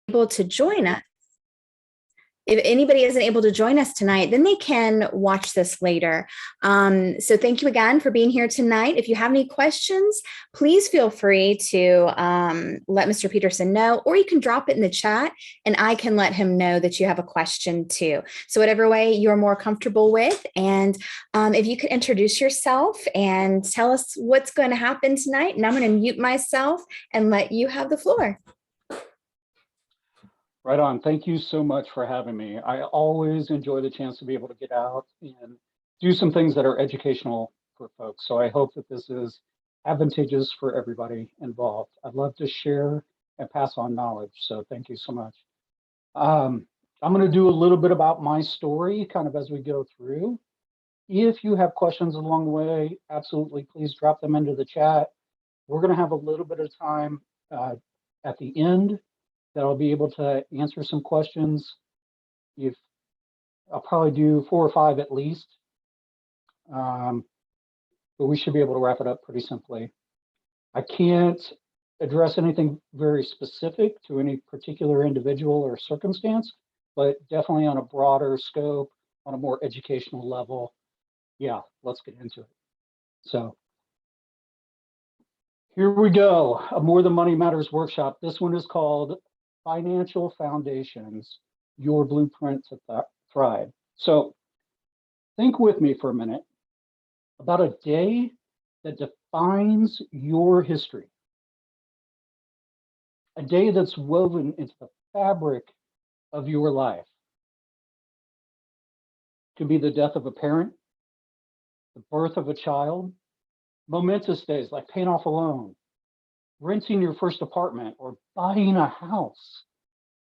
able to join us, if anybody isn't able to join us tonight, then they can watch this later. So thank you again for being here tonight. If you have any questions, please feel free to let Mr. Peterson know, or you can drop it in the chat and I can let him know that you have a question too. So whatever way you're more comfortable with. And if you could introduce yourself and tell us what's going to happen tonight, and I'm going to mute myself and let you have the floor. Right on. Thank you so much for having me. I always enjoy the chance to be able to get out and do some things that are educational for folks. So I hope that this is advantageous for everybody involved. I'd love to share and pass on knowledge. So thank you so much. I'm going to do a little bit about my story kind of as we go through. If you have questions along the way, absolutely, please drop them into the chat. We're going to have a little bit of time at the end that I'll be able to answer some questions. I'll probably do 4 or 5 at least, but we should be able to wrap it up pretty simply. I can't address anything very specific to any particular individual or circumstance, but definitely on a broader scope, on a more educational level. Yeah, let's get into it. So here we go, a More Than Money Matters workshop. This one is called Financial Foundations, Your Blueprint to Thrive. So think with me for a minute about a day that defines your history. A day that's woven into the fabric of your life. It could be the death of a parent, the birth of a child, momentous days like paying off a loan, renting your first apartment, or buying a house.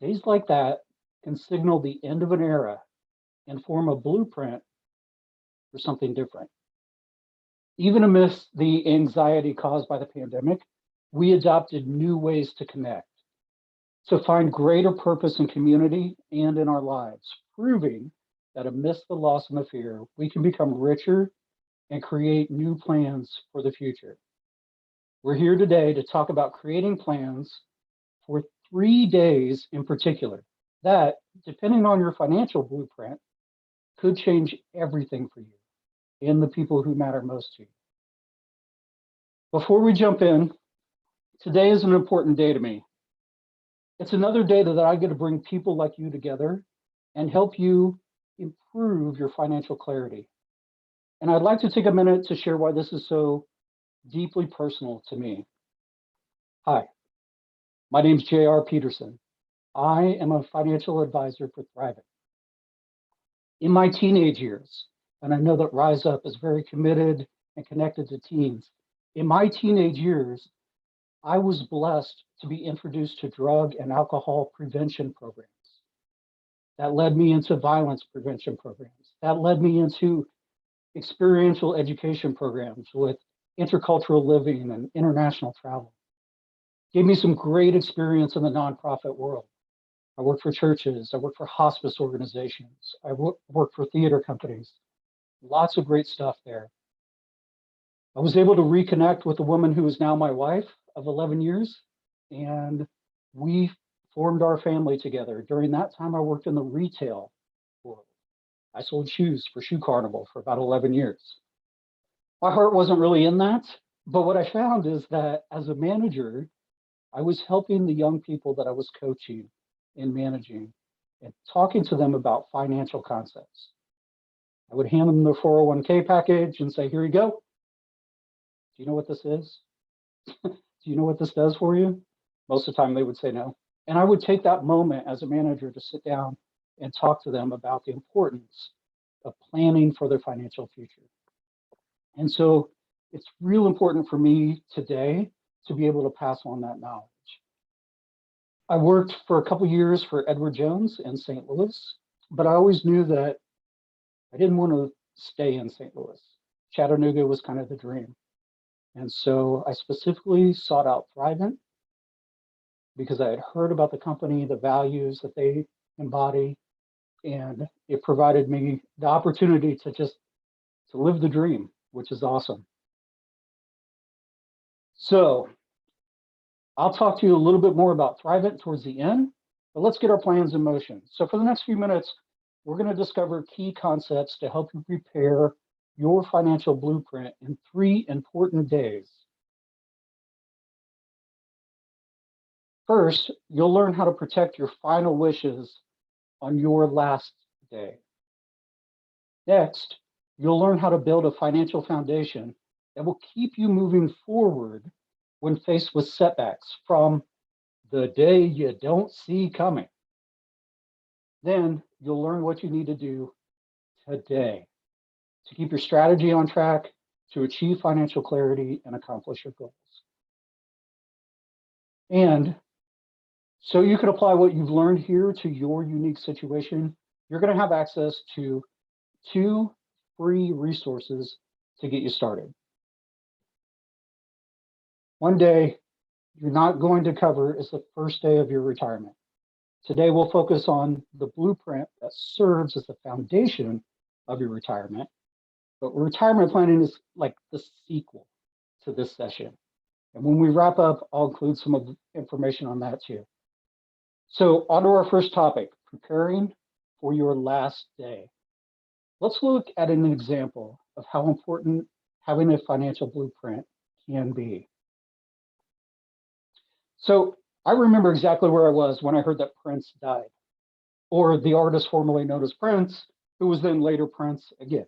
Days like that can signal the end of an era and form a blueprint for something different. Even amidst the anxiety caused by the pandemic, we adopted new ways to connect, to find greater purpose in community and in our lives, proving that amidst the loss and the fear, we can become richer and create new plans for the future. We're here today to talk about creating plans for 3 days in particular that, depending on your financial blueprint, could change everything for you and the people who matter most to you. Before we jump in, today is an important day to me. It's another day that I get to bring people like you together and help you improve your financial clarity. And I'd like to take a minute to share why this is so deeply personal to me. Hi, my name's J.R. Peterson. I am a financial advisor for Thivent. In my teenage years, and I know that Rise Up is very committed and connected to teens. In my teenage years, I was blessed to be introduced to drug and alcohol prevention programs. That led me into violence prevention programs. That led me into experiential education programs with intercultural living and international travel. Gave me some great experience in the nonprofit world. I worked for churches, I worked for hospice organizations, I worked for theater companies. Lots of great stuff there. I was able to reconnect with a woman who is now my wife of 11 years, and we formed our family together. During that time, I worked in the retail world. I sold shoes for Shoe Carnival for about 11 years. My heart wasn't really in that, but what I found is that as a manager, I was helping the young people that I was coaching and managing and talking to them about financial concepts. I would hand them their 401k package and say, here you go. Do you know what this is? Do you know what this does for you? Most of the time they would say no. And I would take that moment as a manager to sit down and talk to them about the importance of planning for their financial future. And so it's real important for me today to be able to pass on that knowledge. I worked for a couple years for Edward Jones in St. Louis, but I always knew that I didn't want to stay in St. Louis. Chattanooga was kind of the dream. And so I specifically sought out Thivent because I had heard about the company, the values that they embody, and it provided me the opportunity to live the dream, which is awesome. So I'll talk to you a little bit more about Thivent towards the end, But let's get our plans in motion. So for the next few minutes, we're going to discover key concepts to help you prepare your financial blueprint in 3 important days. First, you'll learn how to protect your final wishes on your last day. Next, you'll learn how to build a financial foundation that will keep you moving forward when faced with setbacks from the day you don't see coming. Then you'll learn what you need to do today to keep your strategy on track, to achieve financial clarity and accomplish your goals. And so you can apply what you've learned here to your unique situation. You're going to have access to 2 free resources to get you started. One day you're not going to cover is the first day of your retirement. Today we'll focus on the blueprint that serves as the foundation of your retirement. But retirement planning is like the sequel to this session. And when we wrap up, I'll include some of the information on that too. So on to our first topic, preparing for your last day. Let's look at an example of how important having a financial blueprint can be. So I remember exactly where I was when I heard that Prince died, or the artist formerly known as Prince, who was then later Prince again.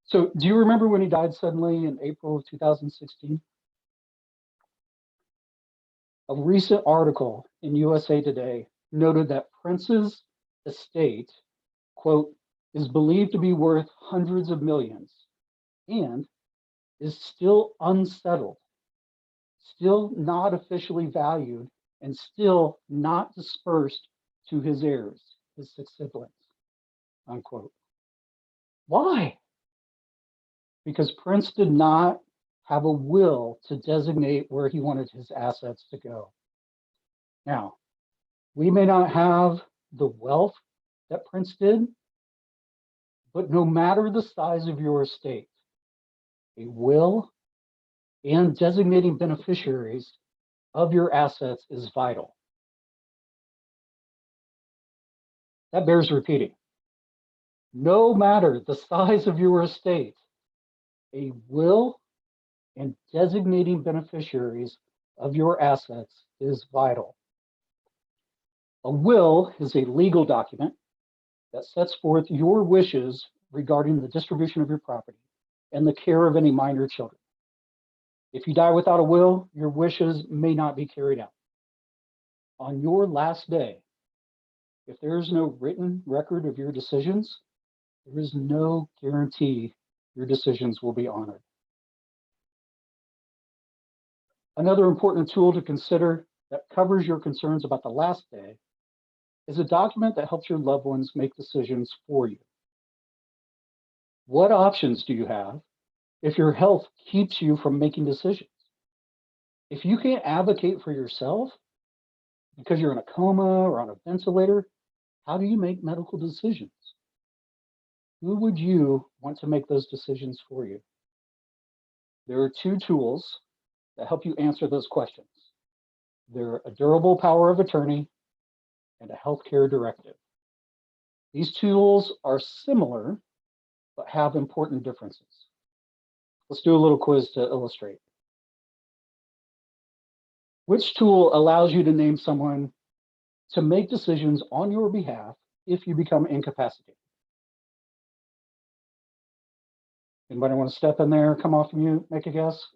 So do you remember when he died suddenly in April of 2016? A recent article in USA Today noted that Prince's estate, quote, is believed to be worth hundreds of millions and is still unsettled, still not officially valued, and still not dispersed to his heirs, his 6 siblings, unquote. Why? Because Prince did not have a will to designate where he wanted his assets to go. Now, we may not have the wealth that Prince did, but no matter the size of your estate, a will and designating beneficiaries of your assets is vital. That bears repeating. No matter the size of your estate, a will and designating beneficiaries of your assets is vital. A will is a legal document that sets forth your wishes regarding the distribution of your property and the care of any minor children. If you die without a will, your wishes may not be carried out. On your last day, if there is no written record of your decisions, there is no guarantee your decisions will be honored. Another important tool to consider that covers your concerns about the last day is a document that helps your loved ones make decisions for you. What options do you have if your health keeps you from making decisions? If you can't advocate for yourself because you're in a coma or on a ventilator, how do you make medical decisions? Who would you want to make those decisions for you? There are 2 tools that help you answer those questions. They're a durable power of attorney and a healthcare directive. These tools are similar, but have important differences. Let's do a little quiz to illustrate. Which tool allows you to name someone to make decisions on your behalf if you become incapacitated? Anybody want to step in there, come off mute, make a guess?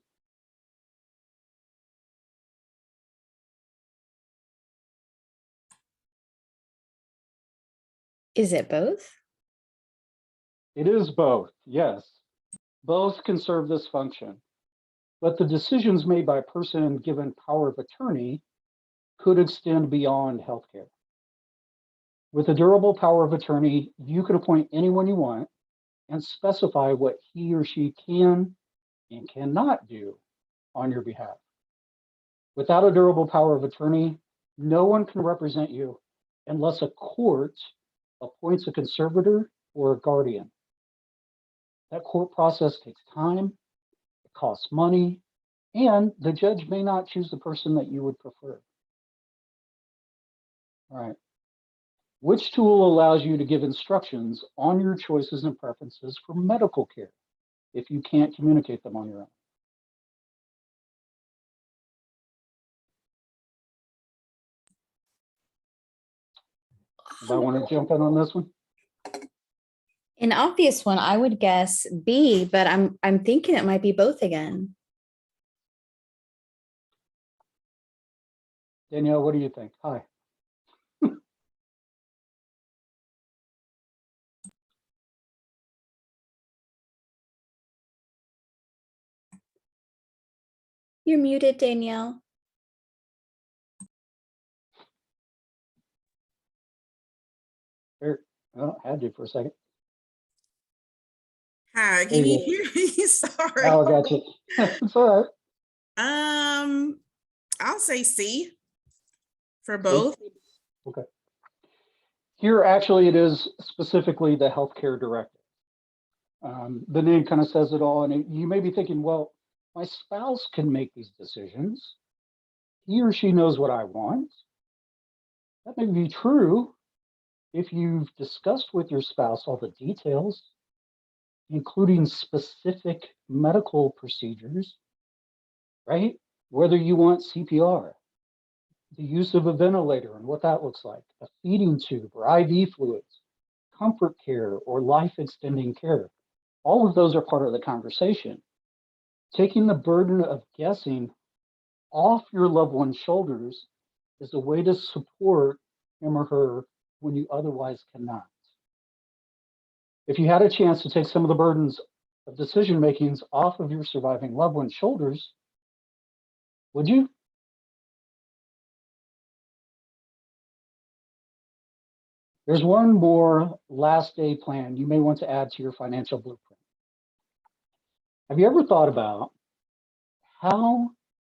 Is it both? It is both, yes. Both can serve this function, but the decisions made by a person given power of attorney could extend beyond healthcare. With a durable power of attorney, you can appoint anyone you want and specify what he or she can and cannot do on your behalf. Without a durable power of attorney, no one can represent you unless a court appoints a conservator or a guardian. That court process takes time, it costs money, and the judge may not choose the person that you would prefer. All right, Which tool allows you to give instructions on your choices and preferences for medical care if you can't communicate them on your own? Anybody want to jump in on this one? An obvious one, I would guess B, but I'm thinking it might be both again. Danielle, what do you think? Hi. You're muted, Danielle. Here, oh, I had you for a second. Hi, There can you you go. hear me? Sorry. Oh, I got you. It's all right. I'll say C for both. Okay. Here, actually, it is specifically the healthcare directive. The name kind of says it all. And you may be thinking, well, my spouse can make these decisions. He or she knows what I want. That may be true if you've discussed with your spouse all the details, including specific medical procedures, right? Whether you want CPR, the use of a ventilator and what that looks like, a feeding tube or IV fluids, comfort care or life extending care. All of those are part of the conversation. Taking the burden of guessing off your loved one's shoulders is a way to support him or her when you otherwise cannot. If you had a chance to take some of the burdens of decision makings off of your surviving loved one's shoulders, would you? There's one more last day plan you may want to add to your financial blueprint. Have you ever thought about how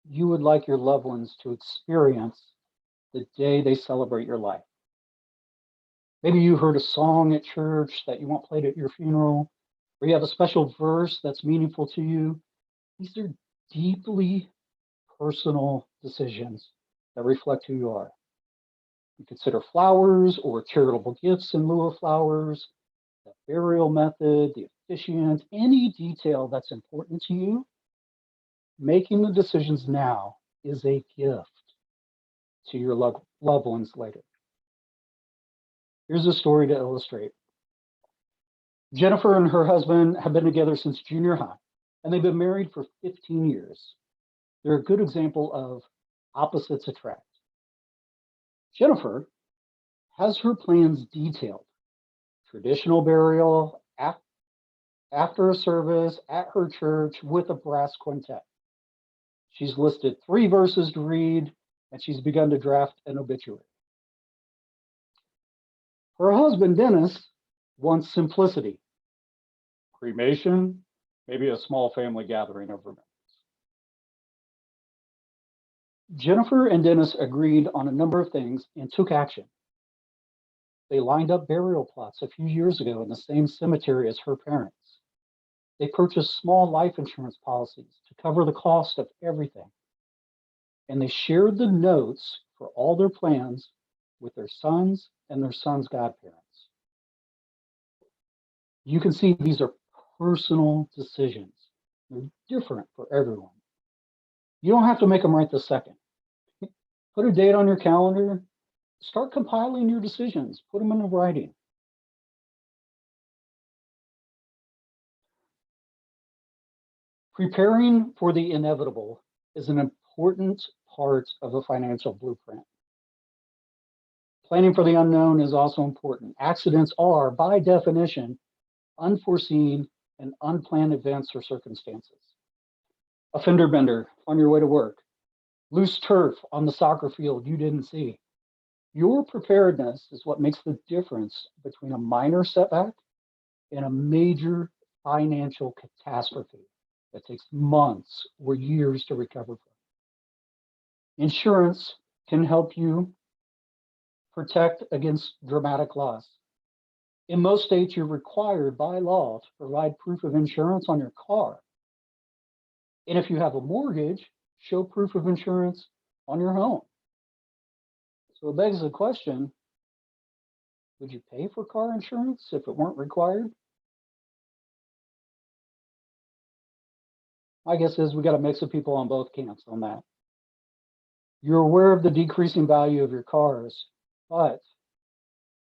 you would like your loved ones to experience the day they celebrate your life? Maybe you heard a song at church that you want played at your funeral, or you have a special verse that's meaningful to you. These are deeply personal decisions that reflect who you are. You consider flowers or charitable gifts in lieu of flowers, the burial method, the officiant, any detail that's important to you. Making the decisions now is a gift to your loved ones later. Here's a story to illustrate. Jennifer and her husband have been together since junior high, and they've been married for 15 years. They're a good example of opposites attract. Jennifer has her plans detailed: traditional burial, after a service at her church with a brass quintet. She's listed 3 verses to read, and she's begun to draft an obituary. Her husband, Dennis, wants simplicity: cremation, maybe a small family gathering over members. Jennifer and Dennis agreed on a number of things and took action. They lined up burial plots a few years ago in the same cemetery as her parents. They purchased small life insurance policies to cover the cost of everything. And they shared the notes for all their plans with their sons and their sons' godparents. You can see these are personal decisions. They're different for everyone. You don't have to make them right this second. Put a date on your calendar. Start compiling your decisions. Put them into writing. Preparing for the inevitable is an important part of a financial blueprint. Planning for the unknown is also important. Accidents are, by definition, unforeseen and unplanned events or circumstances. A fender bender on your way to work, loose turf on the soccer field you didn't see. Your preparedness is what makes the difference between a minor setback and a major financial catastrophe that takes months or years to recover from. Insurance can help you protect against dramatic loss. In most states, you're required by law to provide proof of insurance on your car. And if you have a mortgage, show proof of insurance on your home. So it begs the question, Would you pay for car insurance if it weren't required? My guess is we got a mix of people on both camps on that. You're aware of the decreasing value of your cars, but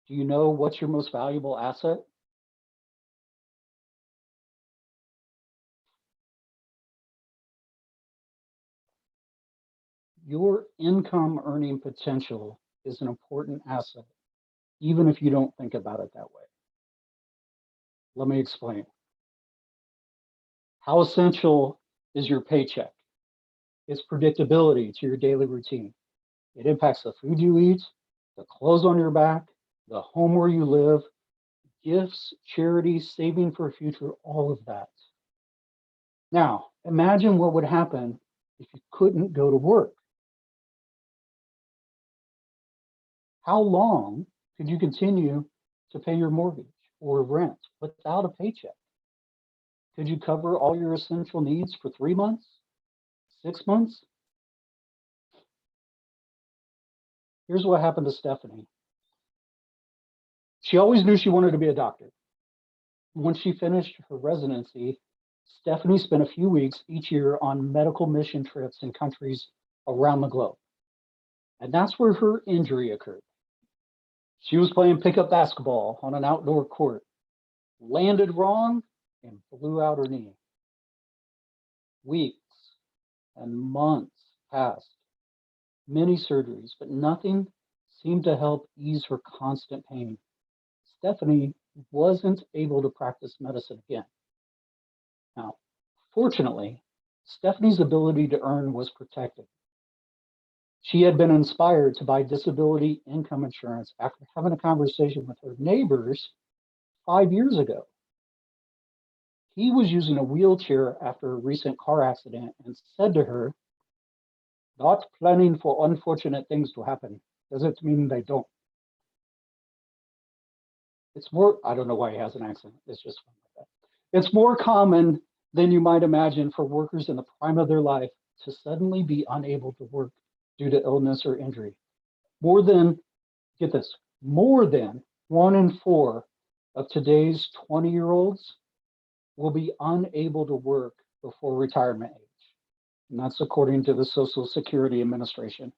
do you know what's your most valuable asset? Your income earning potential is an important asset, even if you don't think about it that way. Let me explain. How essential is your paycheck? Its predictability to your daily routine. It impacts the food you eat, the clothes on your back, the home where you live, gifts, charities, saving for a future, all of that. Now, imagine what would happen if you couldn't go to work. How long could you continue to pay your mortgage or rent without a paycheck? Could you cover all your essential needs for 3 months, 6 months? Here's what happened to Stephanie. She always knew she wanted to be a doctor. Once she finished her residency, Stephanie spent a few weeks each year on medical mission trips in countries around the globe. And that's where her injury occurred. She was playing pickup basketball on an outdoor court, landed wrong, and blew out her knee. Weeks and months passed, many surgeries, but nothing seemed to help ease her constant pain. Stephanie wasn't able to practice medicine again. Now, fortunately, Stephanie's ability to earn was protected. She had been inspired to buy disability income insurance after having a conversation with her neighbors 5 years ago. He was using a wheelchair after a recent car accident and said to her, "Not planning for unfortunate things to happen doesn't mean they don't." It's more, I don't know why he has an accent. It's just fun like that. It's more common than you might imagine for workers in the prime of their life to suddenly be unable to work due to illness or injury. More than, get this, more than 1 in 4 of today's 20-year-olds will be unable to work before retirement age. And that's according to the Social Security Administration.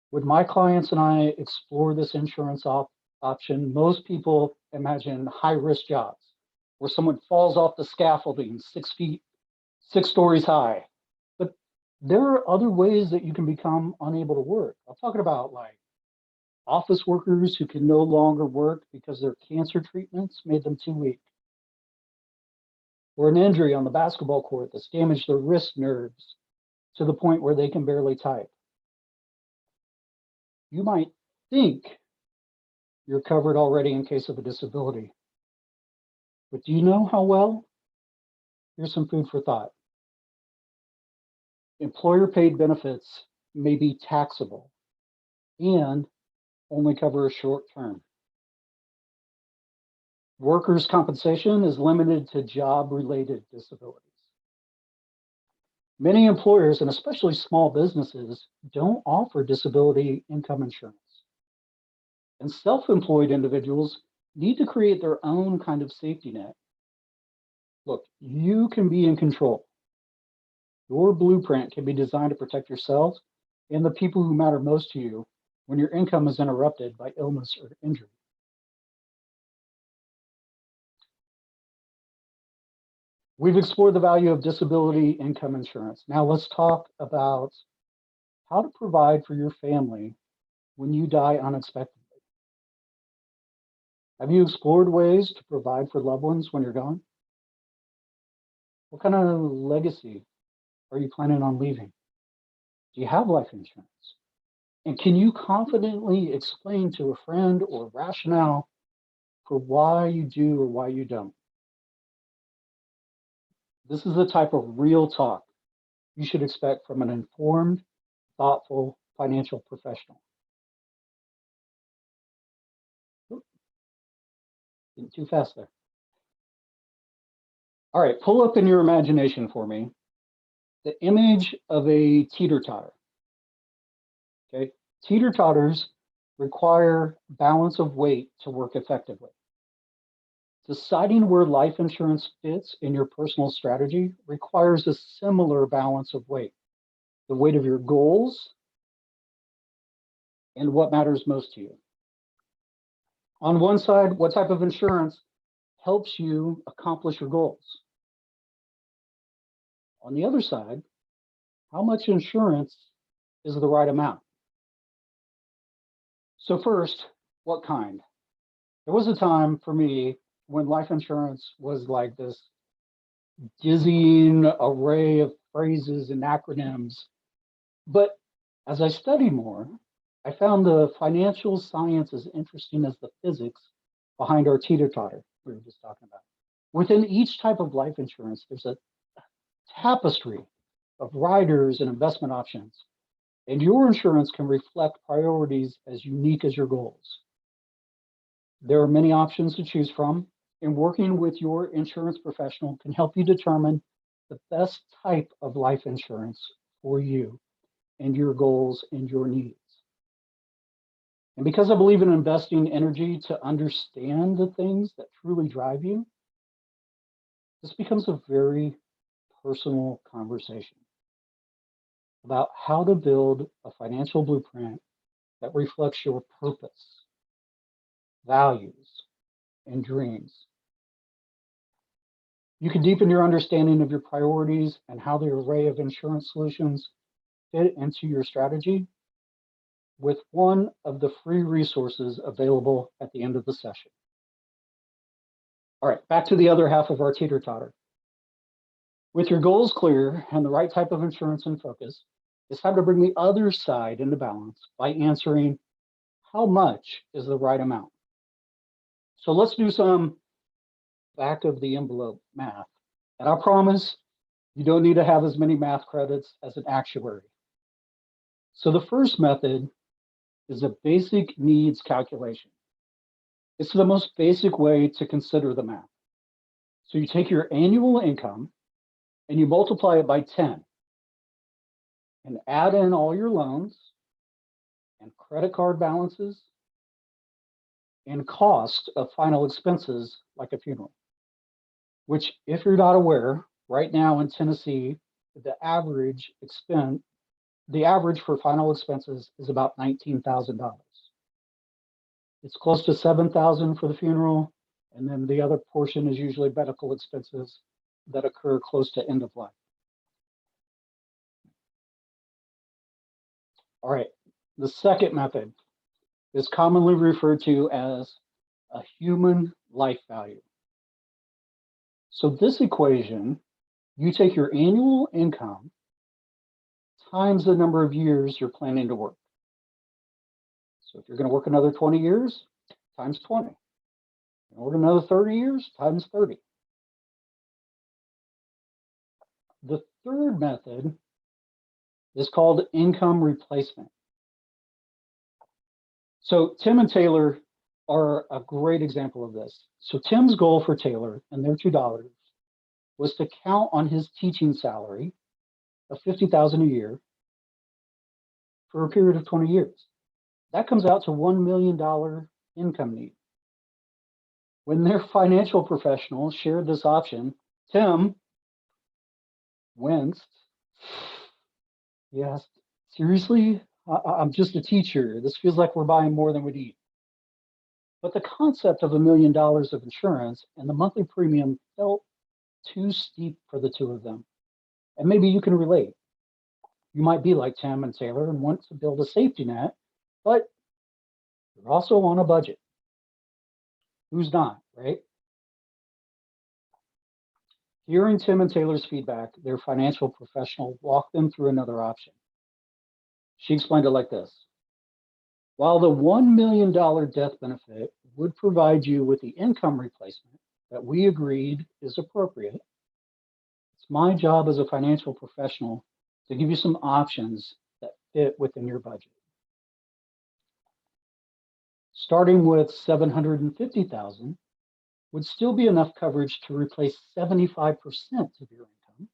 When my clients and I explore this insurance option, most people imagine high-risk jobs where someone falls off the scaffolding 6 feet, 6 stories high. But there are other ways that you can become unable to work. I'm talking about like office workers who can no longer work because their cancer treatments made them too weak, or an injury on the basketball court that's damaged their wrist nerves to the point where they can barely type. You might think you're covered already in case of a disability, but do you know how well? Here's some food for thought. Employer paid benefits may be taxable and only cover a short term. Workers' compensation is limited to job-related disabilities. Many employers, and especially small businesses, don't offer disability income insurance. And self-employed individuals need to create their own kind of safety net. Look, you can be in control. Your blueprint can be designed to protect yourself and the people who matter most to you when your income is interrupted by illness or injury. We've explored the value of disability income insurance. Now let's talk about how to provide for your family when you die unexpectedly. Have you explored ways to provide for loved ones when you're gone? What kind of legacy are you planning on leaving? Do you have life insurance? And can you confidently explain to a friend or rationale for why you do or why you don't? This is the type of real talk you should expect from an informed, thoughtful financial professional. Getting too fast there. All right, pull up in your imagination for me the image of a teeter-totter. Okay, teeter-totters require balance of weight to work effectively. Deciding where life insurance fits in your personal strategy requires a similar balance of weight, the weight of your goals and what matters most to you. On one side, what type of insurance helps you accomplish your goals? On the other side, how much insurance is the right amount? So first, what kind? There was a time for me when life insurance was like this dizzying array of phrases and acronyms. But as I studied more, I found the financial science as interesting as the physics behind our teeter-totter we were just talking about. Within each type of life insurance, there's a tapestry of riders and investment options, and your insurance can reflect priorities as unique as your goals. There are many options to choose from, and working with your insurance professional can help you determine the best type of life insurance for you and your goals and your needs. And because I believe in investing energy to understand the things that truly drive you, this becomes a very personal conversation about how to build a financial blueprint that reflects your purpose, values, and dreams. You can deepen your understanding of your priorities and how the array of insurance solutions fit into your strategy with one of the free resources available at the end of the session. All right, back to the other half of our teeter-totter. With your goals clear and the right type of insurance in focus, it's time to bring the other side into balance by answering how much is the right amount. So let's do some back of the envelope math. And I promise you don't need to have as many math credits as an actuary. So the first method is a basic needs calculation. It's the most basic way to consider the math. So you take your annual income and you multiply it by 10 and add in all your loans and credit card balances and cost of final expenses like a funeral, which, if you're not aware, right now in Tennessee, the average for final expenses is about $19,000. It's close to $7,000 for the funeral, and then the other portion is usually medical expenses that occur close to end of life. All right, the second method is commonly referred to as a human life value. So this equation, you take your annual income times the number of years you're planning to work. So if you're going to work another 20 years, times 20. Or another 30 years, times 30. The third method is called income replacement. So Tim and Taylor are a great example of this. So Tim's goal for Taylor and their two daughters was to count on his teaching salary of $50,000 a year for a period of 20 years. That comes out to $1 million income need. When their financial professional shared this option, Tim winced. He asked, seriously? I'm just a teacher. This feels like we're buying more than we need. But the concept of $1 million of insurance and the monthly premium felt too steep for the two of them. And maybe you can relate. You might be like Tim and Taylor and want to build a safety net, but you're also on a budget. Who's not, right? Hearing Tim and Taylor's feedback, their financial professional walked them through another option. She explained it like this. While the $1 million death benefit would provide you with the income replacement that we agreed is appropriate, it's my job as a financial professional to give you some options that fit within your budget. Starting with $750,000 would still be enough coverage to replace 75% of your income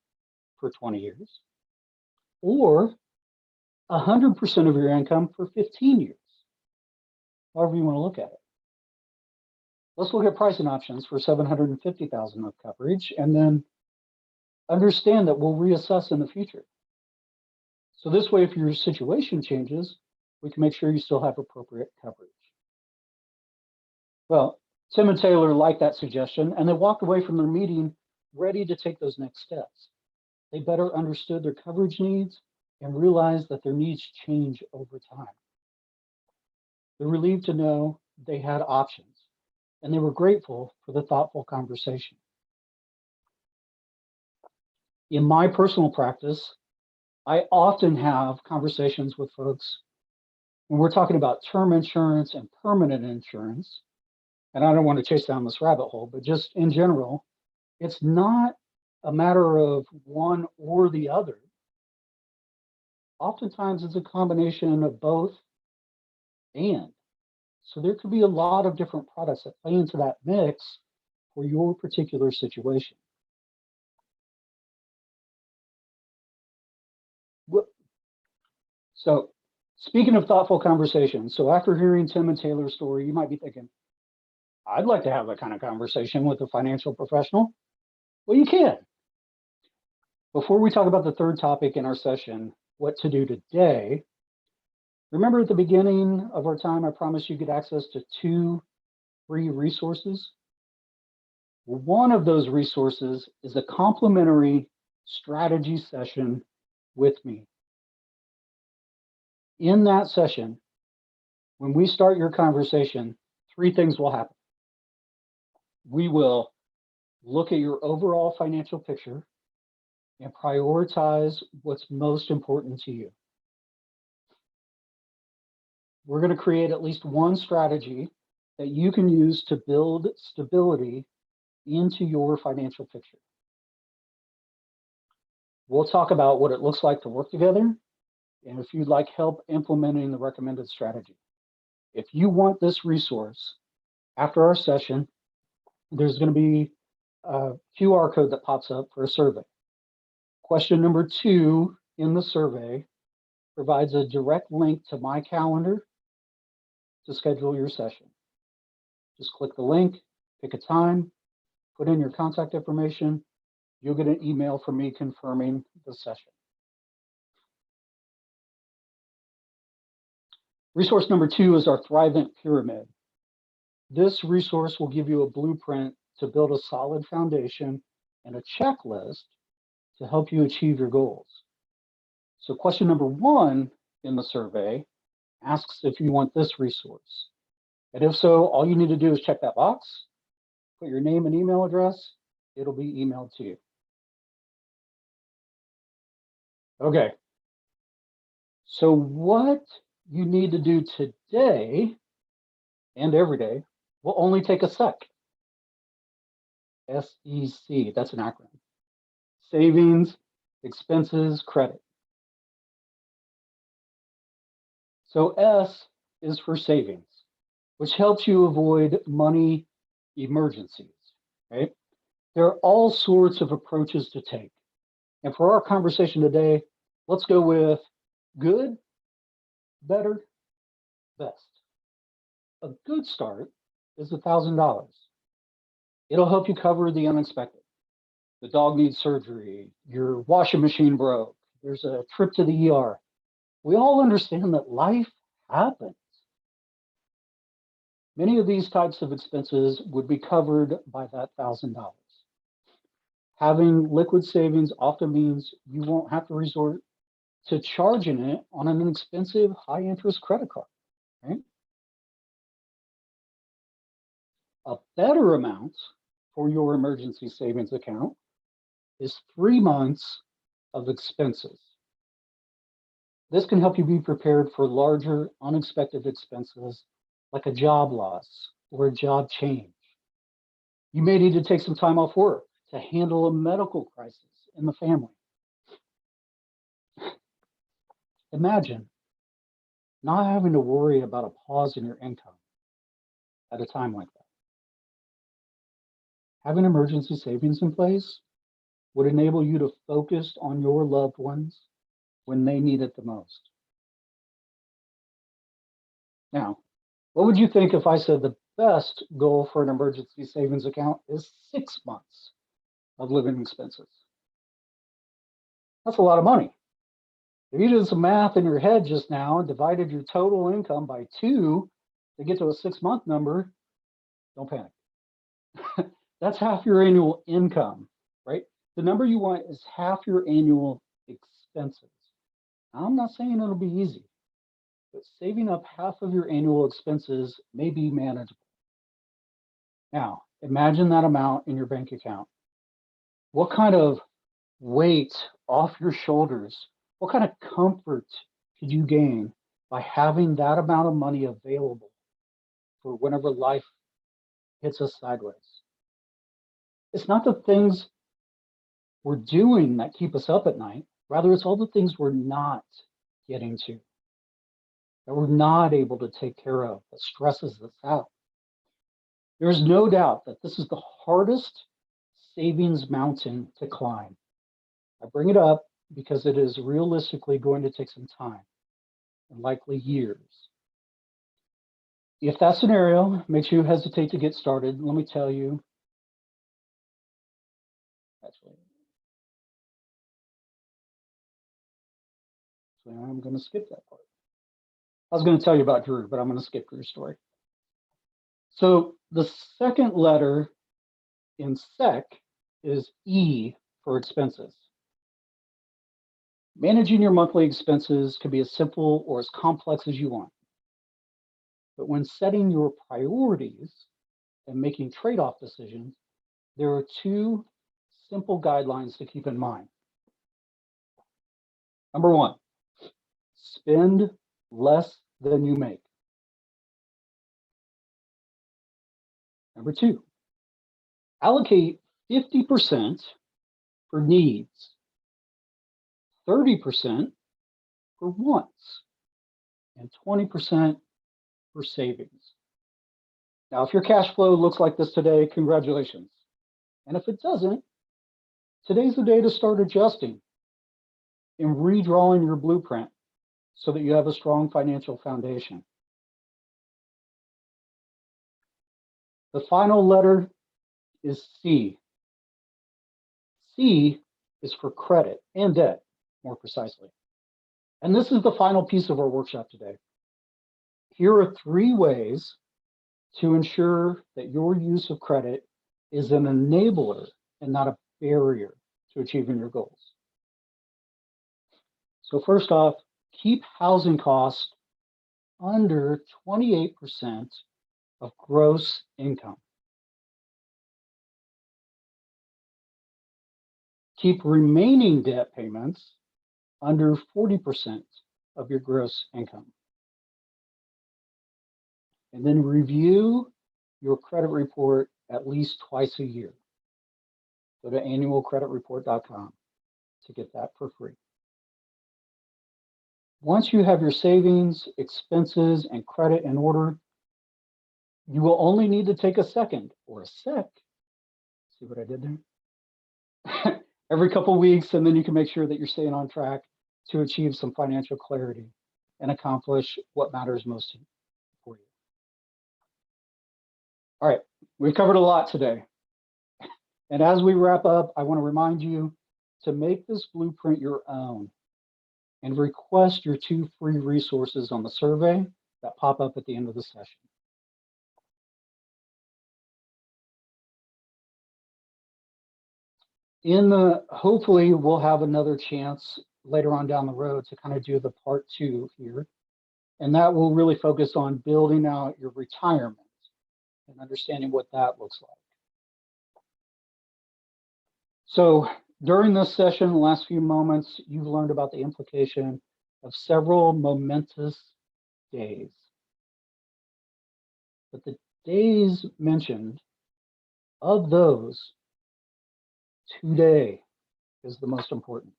for 20 years, or 100% of your income for 15 years. however you want to look at it. Let's look at pricing options for $750,000 of coverage, and then understand that we'll reassess in the future. So this way, if your situation changes, we can make sure you still have appropriate coverage. Well, Tim and Taylor liked that suggestion, and they walked away from their meeting ready to take those next steps. They better understood their coverage needs and realized that their needs change over time. They're relieved to know they had options, and they were grateful for the thoughtful conversation. In my personal practice, I often have conversations with folks when we're talking about term insurance and permanent insurance. And I don't want to chase down this rabbit hole, but just in general, it's not a matter of one or the other. Oftentimes it's a combination of both and. So there could be a lot of different products that play into that mix for your particular situation. So speaking of thoughtful conversations, so after hearing Tim and Taylor's story, you might be thinking, I'd like to have that kind of conversation with a financial professional. Well, you can. Before we talk about the third topic in our session, what to do today, remember at the beginning of our time, I promised you get access to 2 free resources. Well, one of those resources is a complimentary strategy session with me. In that session, when we start your conversation, 3 things will happen. We will look at your overall financial picture and prioritize what's most important to you. We're going to create at least one strategy that you can use to build stability into your financial picture. We'll talk about what it looks like to work together and if you'd like help implementing the recommended strategy. If you want this resource, after our session, there's going to be a QR code that pops up for a survey. Question number 2 in the survey provides a direct link to my calendar to schedule your session. Just click the link, pick a time, put in your contact information. You'll get an email from me confirming the session. Resource number 2 is our Thivent pyramid. This resource will give you a blueprint to build a solid foundation and a checklist to help you achieve your goals. So question number 1 in the survey asks if you want this resource. And if so, all you need to do is check that box, put your name and email address, it'll be emailed to you. Okay. So what you need to do today and every day will only take a sec. SEC, that's an acronym. Savings, expenses, credit. So S is for savings, which helps you avoid money emergencies, right? There are all sorts of approaches to take. And for our conversation today, let's go with good, better, best. A good start is $1,000. It'll help you cover the unexpected. The dog needs surgery, your washing machine broke, there's a trip to the ER. We all understand that life happens. Many of these types of expenses would be covered by that $1,000. Having liquid savings often means you won't have to resort to charging it on an expensive high interest credit card, right? A better amount for your emergency savings account is 3 months of expenses. This can help you be prepared for larger unexpected expenses like a job loss or a job change. You may need to take some time off work to handle a medical crisis in the family. Imagine not having to worry about a pause in your income at a time like that. Having emergency savings in place would enable you to focus on your loved ones when they need it the most. Now, What would you think if I said the best goal for an emergency savings account is 6 months of living expenses? That's a lot of money. If you did some math in your head just now and divided your total income by 2 to get to a 6-month number, don't panic. That's half your annual income, right? The number you want is half your annual expenses. Now, I'm not saying it'll be easy, but saving up half of your annual expenses may be manageable. Now, imagine that amount in your bank account. What kind of weight off your shoulders, what kind of comfort could you gain by having that amount of money available for whenever life hits us sideways? It's not the things we're doing that keep us up at night. Rather, it's all the things we're not getting to, that we're not able to take care of, that stresses us out. There's no doubt that this is the hardest savings mountain to climb. I bring it up because it is realistically going to take some time and likely years. If that scenario makes you hesitate to get started, let me tell you, I'm going to skip that part. I was going to tell you about Drew, but I'm going to skip Drew's story. So the second letter in SEC is E for expenses. Managing your monthly expenses can be as simple or as complex as you want. But when setting your priorities and making trade-off decisions, there are 2 simple guidelines to keep in mind. Number 1, spend less than you make. Number 2, allocate 50% for needs, 30% for wants, and 20% for savings. Now, if your cash flow looks like this today, congratulations. And if it doesn't, today's the day to start adjusting and redrawing your blueprint so that you have a strong financial foundation. The final letter is C. C is for credit and debt, more precisely. And this is the final piece of our workshop today. Here are 3 ways to ensure that your use of credit is an enabler and not a barrier to achieving your goals. So first off, keep housing costs under 28% of gross income. Keep remaining debt payments under 40% of your gross income. And then review your credit report at least twice a year. Go to annualcreditreport.com to get that for free. Once you have your savings, expenses, and credit in order, you will only need to take a second or a sec. See what I did there? Every couple of weeks, and then you can make sure that you're staying on track to achieve some financial clarity and accomplish what matters most for you. All right, we've covered a lot today. And as we wrap up, I want to remind you to make this blueprint your own and request your 2 free resources on the survey that pop up at the end of the session. Hopefully we'll have another chance later on down the road to kind of do the part 2 here. And that will really focus on building out your retirement and understanding what that looks like. So during this session, the last few moments, you've learned about the implication of several momentous days. But the days mentioned, of those, today is the most important.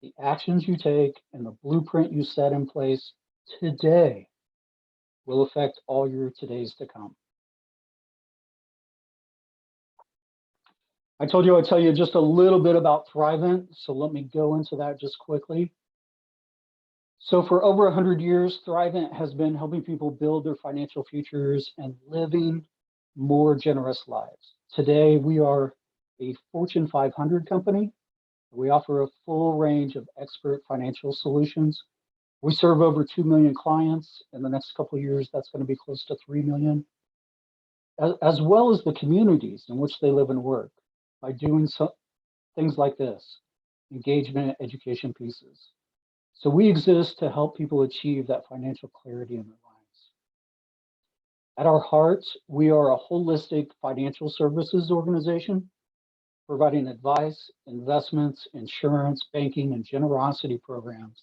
The actions you take and the blueprint you set in place today will affect all your todays to come. I told you I'd tell you just a little bit about Thivent, so let me go into that just quickly. So for over 100 years, Thivent has been helping people build their financial futures and living more generous lives. Today, we are a Fortune 500 company. We offer a full range of expert financial solutions. We serve over 2 million clients. In the next couple of years, that's going to be close to 3 million, as well as the communities in which they live and work by doing things like this, engagement, education pieces. So we exist to help people achieve that financial clarity in their lives. At our heart, we are a holistic financial services organization, providing advice, investments, insurance, banking, and generosity programs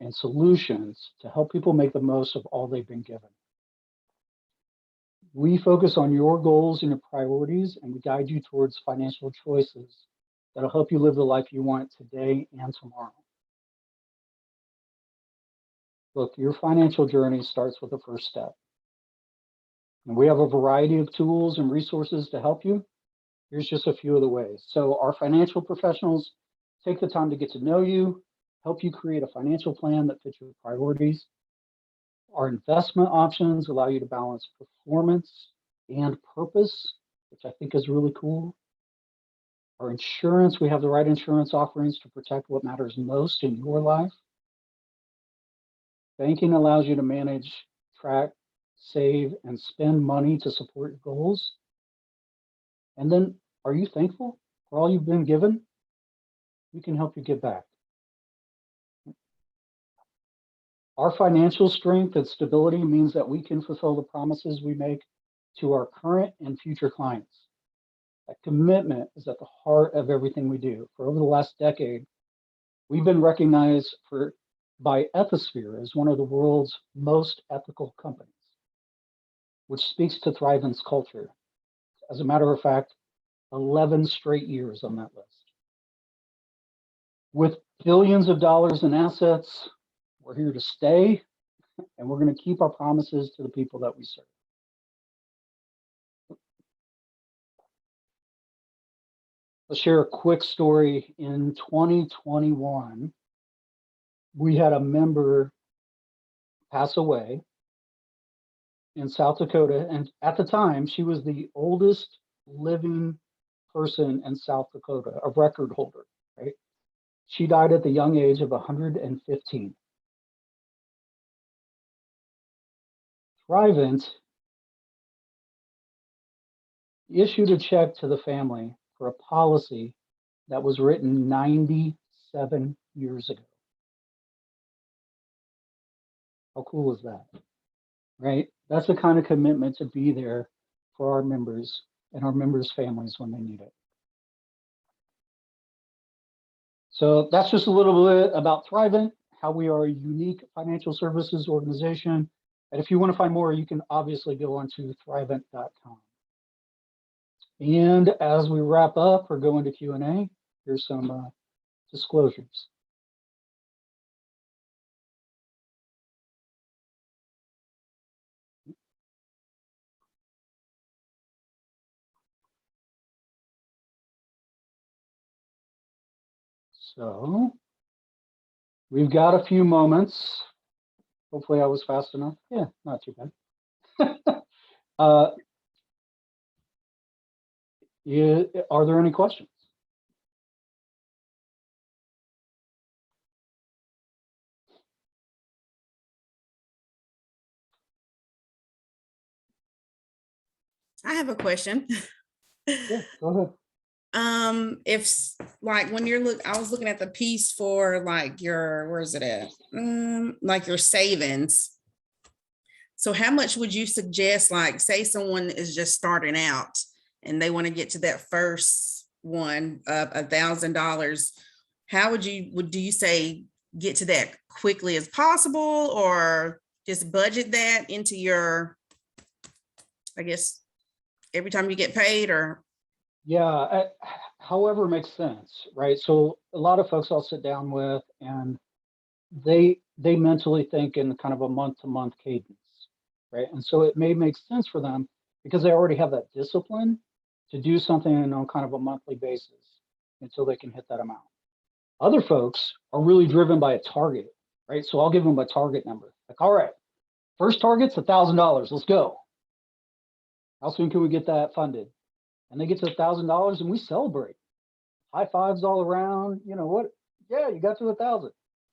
and solutions to help people make the most of all they've been given. We focus on your goals and your priorities, and we guide you towards financial choices that'll help you live the life you want today and tomorrow. Look, your financial journey starts with the first step. And we have a variety of tools and resources to help you. Here's just a few of the ways. So our financial professionals take the time to get to know you, help you create a financial plan that fits your priorities. Our investment options allow you to balance performance and purpose, which I think is really cool. Our insurance, we have the right insurance offerings to protect what matters most in your life. Banking allows you to manage, track, save, and spend money to support your goals. And then, are you thankful for all you've been given? We can help you give back. Our financial strength and stability means that we can fulfill the promises we make to our current and future clients. That commitment is at the heart of everything we do. For over the last decade, we've been recognized by Ethisphere as one of the world's most ethical companies, which speaks to Thivent's culture. As a matter of fact, 11 straight years on that list. With billions of dollars in assets, we're here to stay, and we're going to keep our promises to the people that we serve. I'll share a quick story. In 2021, we had a member pass away in South Dakota. And at the time, she was the oldest living person in South Dakota, a record holder, right? She died at the young age of 115. Thivent issued a check to the family for a policy that was written 97 years ago. How cool is that, right? That's the kind of commitment to be there for our members and our members' families when they need it. So that's just a little bit about Thivent, how we are a unique financial services organization. And if you want to find more, you can obviously go onto thivent.com. And as we wrap up or go into Q&A, here's some disclosures. So we've got a few moments. Hopefully I was fast enough. Yeah, not too bad. Are there any questions? I have a question. Yeah, go ahead. If like when I was looking at the piece for like where's it at? Like your savings. So how much would you suggest, like say someone is just starting out and they want to get to that first one of $1,000, how do you say get to that quickly as possible, or just budget that into your, I guess, every time you get paid? Or Yeah, however makes sense, right? So a lot of folks I'll sit down with, and they mentally think in kind of a month-to-month cadence, right? And so it may make sense for them because they already have that discipline to do something on kind of a monthly basis until they can hit that amount. Other folks are really driven by a target, right? So I'll give them a target number. Like, all right, first target's $1,000. Let's go. How soon can we get that funded? And they get to $1,000 and we celebrate. High fives all around. You know what? Yeah, you got to 1,000.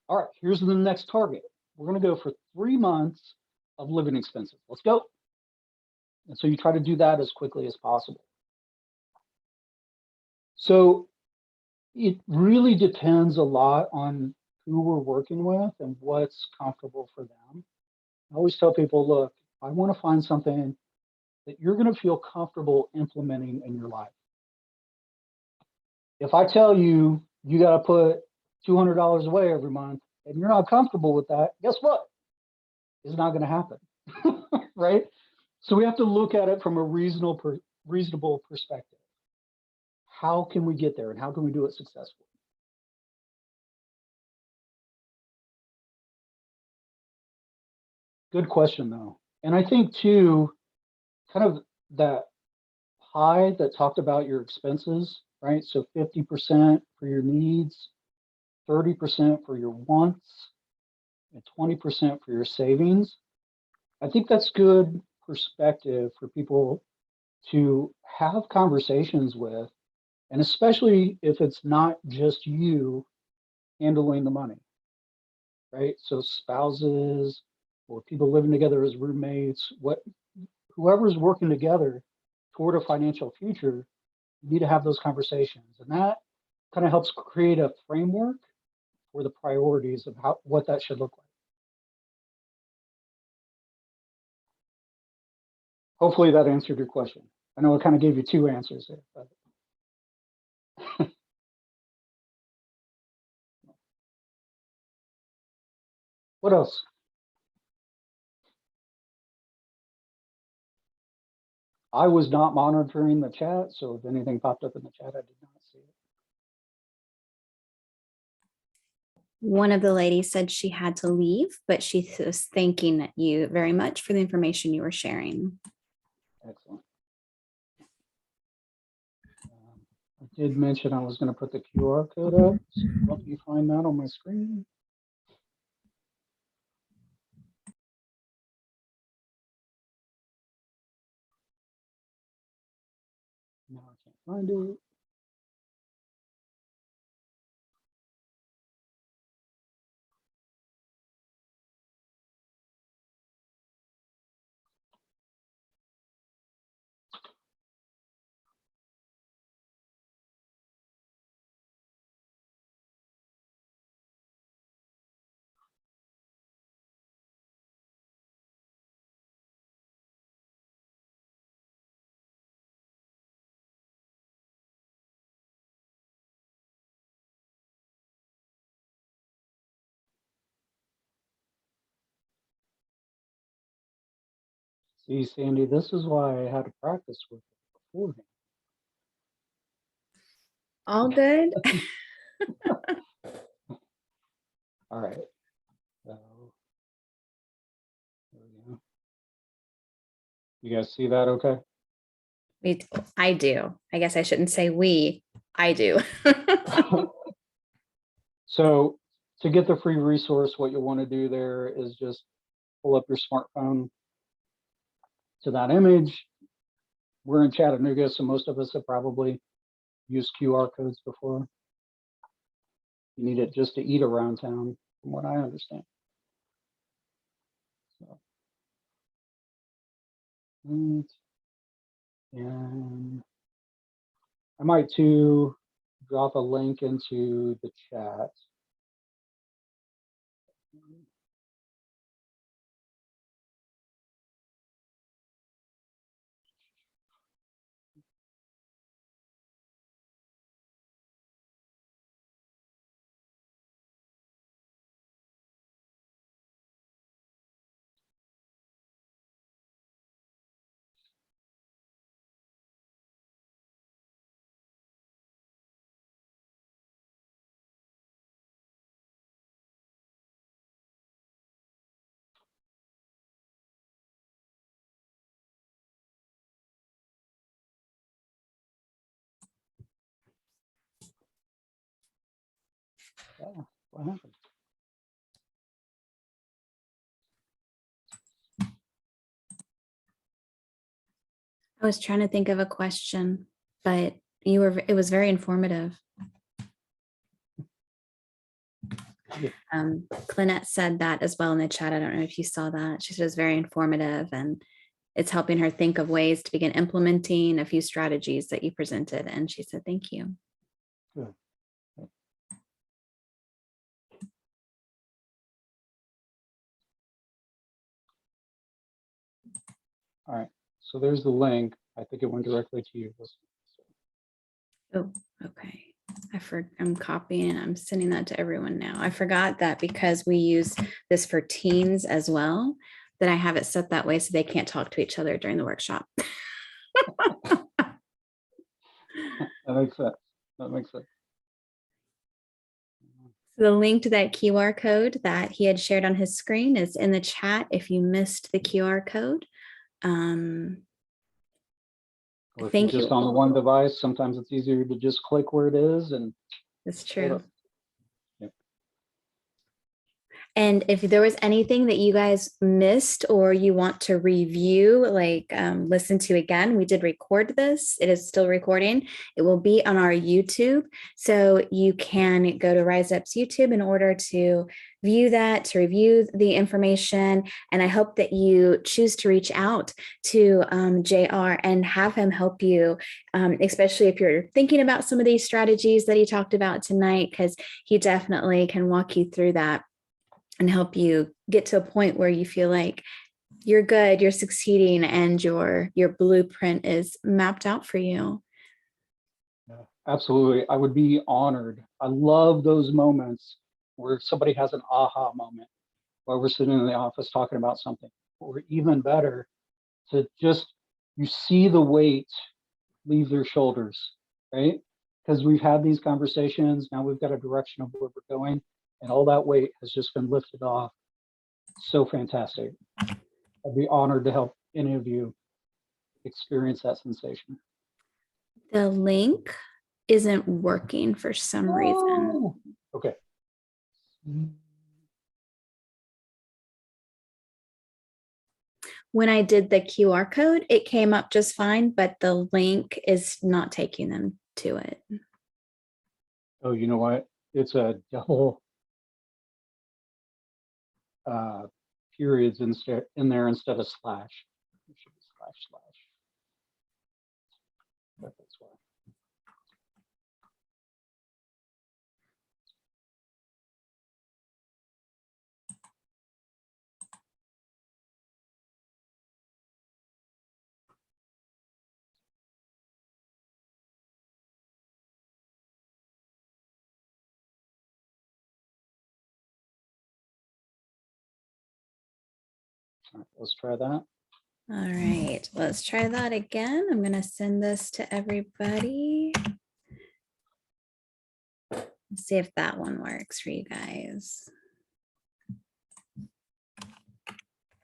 All right, here's the next target. We're going to go for 3 months of living expenses. Let's go. And so you try to do that as quickly as possible. So it really depends a lot on who we're working with and what's comfortable for them. I always tell people, look, I want to find something that you're going to feel comfortable implementing in your life. If I tell you you got to put $200 away every month and you're not comfortable with that, guess what? It's not going to happen, right? So we have to look at it from a reasonable perspective. How can we get there and how can we do it successfully? Good question, though. And I think, too, kind of that pie that talked about your expenses, right? So 50% for your needs, 30% for your wants, and 20% for your savings. I think that's good perspective for people to have conversations with, and especially if it's not just you handling the money, right? So spouses or people living together as roommates, whoever's working together toward a financial future, you need to have those conversations. And that kind of helps create a framework for the priorities of what that should look like. Hopefully that answered your question. I know I kind of gave you 2 answers there, but what else? I was not monitoring the chat, so if anything popped up in the chat, I did not see it. One of the ladies said she had to leave, but she was thanking you very much for the information you were sharing. Excellent. I did mention I was going to put the QR code up. So let me find that on my screen. No, I can't find it. See, Sandy, this is why I had to practice with it beforehand. All good. All right. So, there we go. You guys see that okay? I do. I guess I shouldn't say we. I do. So to get the free resource, what you'll want to do there is just pull up your smartphone to that image. We're in Chattanooga, so most of us have probably used QR codes before. You need it just to eat around town, from what I understand. So, and I might too drop a link into the chat. Yeah, what happened? I was trying to think of a question, but it was very informative. Clynette said that as well in the chat. I don't know if you saw that. She said it's very informative and it's helping her think of ways to begin implementing a few strategies that you presented. And she said, thank you. Good. All right, so there's the link. I think it went directly to you. Oh, okay. I'm copying, I'm sending that to everyone now. I forgot that because we use this for teens as well, that I have it set that way so they can't talk to each other during the workshop. That makes sense. That makes sense. The link to that QR code that he had shared on his screen is in the chat if you missed the QR code. Or if Thank you're just you. on the one device, sometimes it's easier to just click where it is and That's true. Yep. And if there was anything that you guys missed or you want to review, like listen to again, we did record this. It is still recording. It will be on our YouTube. So you can go to Rise Up's YouTube in order to view that, to review the information. And I hope that you choose to reach out to JR and have him help you, especially if you're thinking about some of these strategies that he talked about tonight, because he definitely can walk you through that and help you get to a point where you feel like you're good, you're succeeding, and your blueprint is mapped out for you. Yeah, absolutely. I would be honored. I love those moments where somebody has an aha moment while we're sitting in the office talking about something, or even better, to just, you see the weight leave their shoulders, right? Because we've had these conversations, now we've got a direction of where we're going, and all that weight has just been lifted off. So fantastic. I'd be honored to help any of you experience that sensation. The link isn't working for some reason. Oh, okay. When I did the QR code, it came up just fine, but the link is not taking them to it. Oh, you know what? It's a double periods instead in there instead of slash. It should be slash slash. That's why. All right, let's try that. All right, let's try that again. I'm going to send this to everybody. Let's see if that one works for you guys.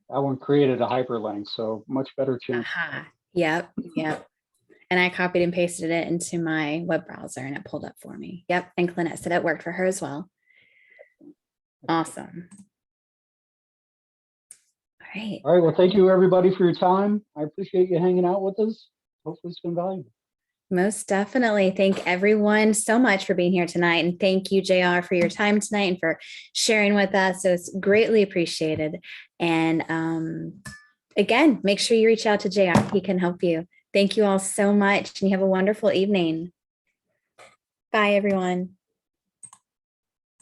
That one created a hyperlink, so much better chance. Aha. Yep. And I copied and pasted it into my web browser and it pulled up for me. Yep. And Clynette said it worked for her as well. Awesome. All right. All right. Well, thank you everybody for your time. I appreciate you hanging out with us. Hopefully it's been valuable. Most definitely. Thank everyone so much for being here tonight. And thank you, JR, for your time tonight and for sharing with us. So it's greatly appreciated. And again, make sure you reach out to JR. He can help you. Thank you all so much. And you have a wonderful evening. Bye, everyone.